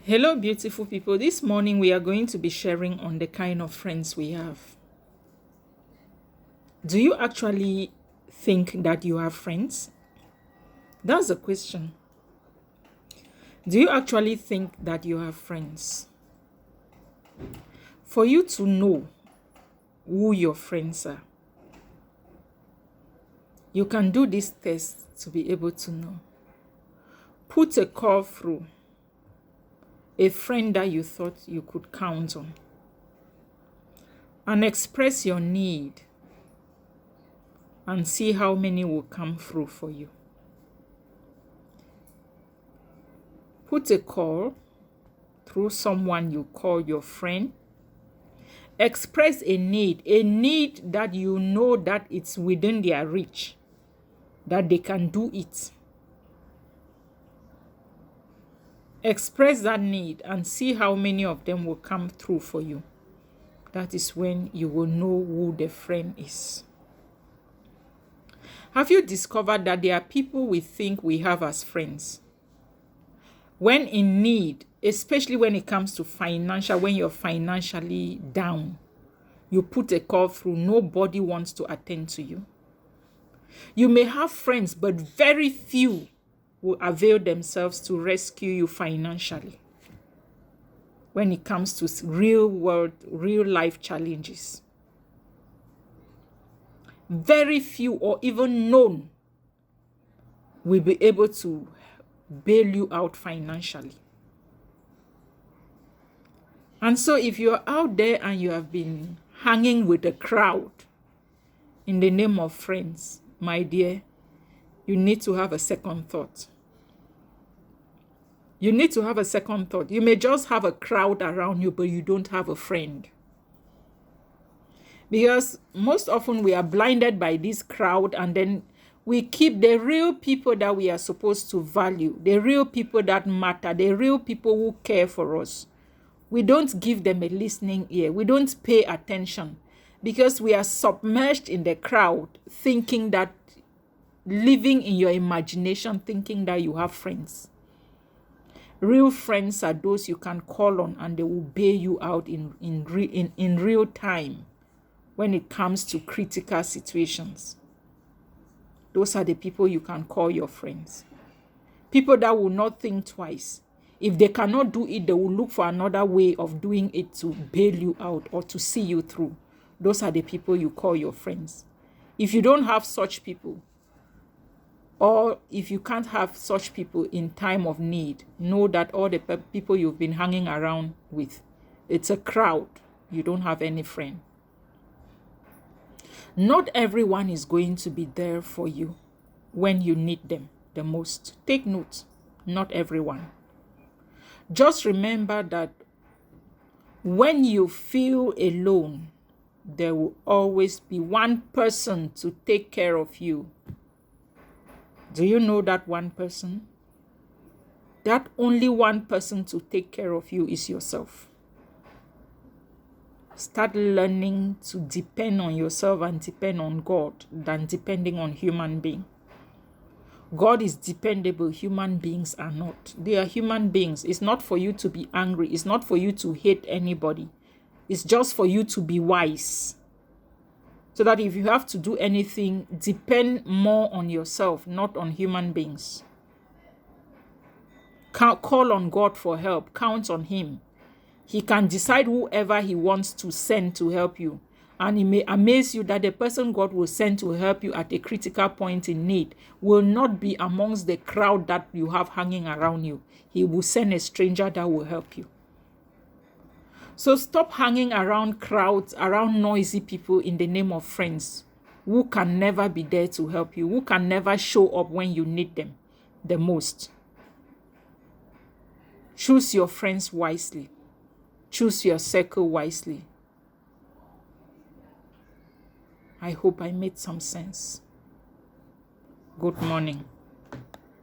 Hello, beautiful people. This morning we are going to be sharing on the kind of friends we have. Do you actually think that you have friends? That's the question. Do you actually think that you have friends? For you to know who your friends are, you can do this test to be able to know. Put a call through a friend that you thought you could count on and express your need and see how many will come through for you. Put a call through someone you call your friend. Express a need that you know that it's within their reach, that they can do it. Express that need and see how many of them will come through for you. That is when you will know who the friend is. Have you discovered that there are people we think we have as friends? When in need, especially when it comes to financial, when you're financially down, you put a call through, nobody wants to attend to you. You may have friends, but very few will avail themselves to rescue you financially when it comes to real world, real life challenges. Very few or even none will be able to bail you out financially. And so if you're out there and you have been hanging with a crowd in the name of friends, my dear, you need to have a second thought. You need to have a second thought. You may just have a crowd around you, but you don't have a friend. Because most often we are blinded by this crowd, and then we keep the real people that we are supposed to value, the real people that matter, the real people who care for us. We don't give them a listening ear. We don't pay attention because we are submerged in the crowd, thinking that, living in your imagination, thinking that you have friends. Real friends are those you can call on and they will bail you out in real time when it comes to critical situations. Those are the people you can call your friends. People that will not think twice. If they cannot do it, they will look for another way of doing it to bail you out or to see you through. Those are the people you call your friends. If you don't have such people, or if you can't have such people in time of need, know that all the people you've been hanging around with, it's a crowd. You don't have any friend. Not everyone is going to be there for you when you need them the most. Take note, not everyone. Just remember that when you feel alone, there will always be one person to take care of you. Do you know that one person? That only one person to take care of you is yourself. Start learning to depend on yourself and depend on God than depending on human being. God is dependable. Human beings are not. They are human beings. It's not for you to be angry. It's not for you to hate anybody. It's just for you to be wise. So that if you have to do anything, depend more on yourself, not on human beings. Call on God for help. Count on Him. He can decide whoever He wants to send to help you. And it may amaze you that the person God will send to help you at a critical point in need will not be amongst the crowd that you have hanging around you. He will send a stranger that will help you. So stop hanging around crowds, around noisy people in the name of friends who can never be there to help you, who can never show up when you need them the most. Choose your friends wisely. Choose your circle wisely. I hope I made some sense. Good morning.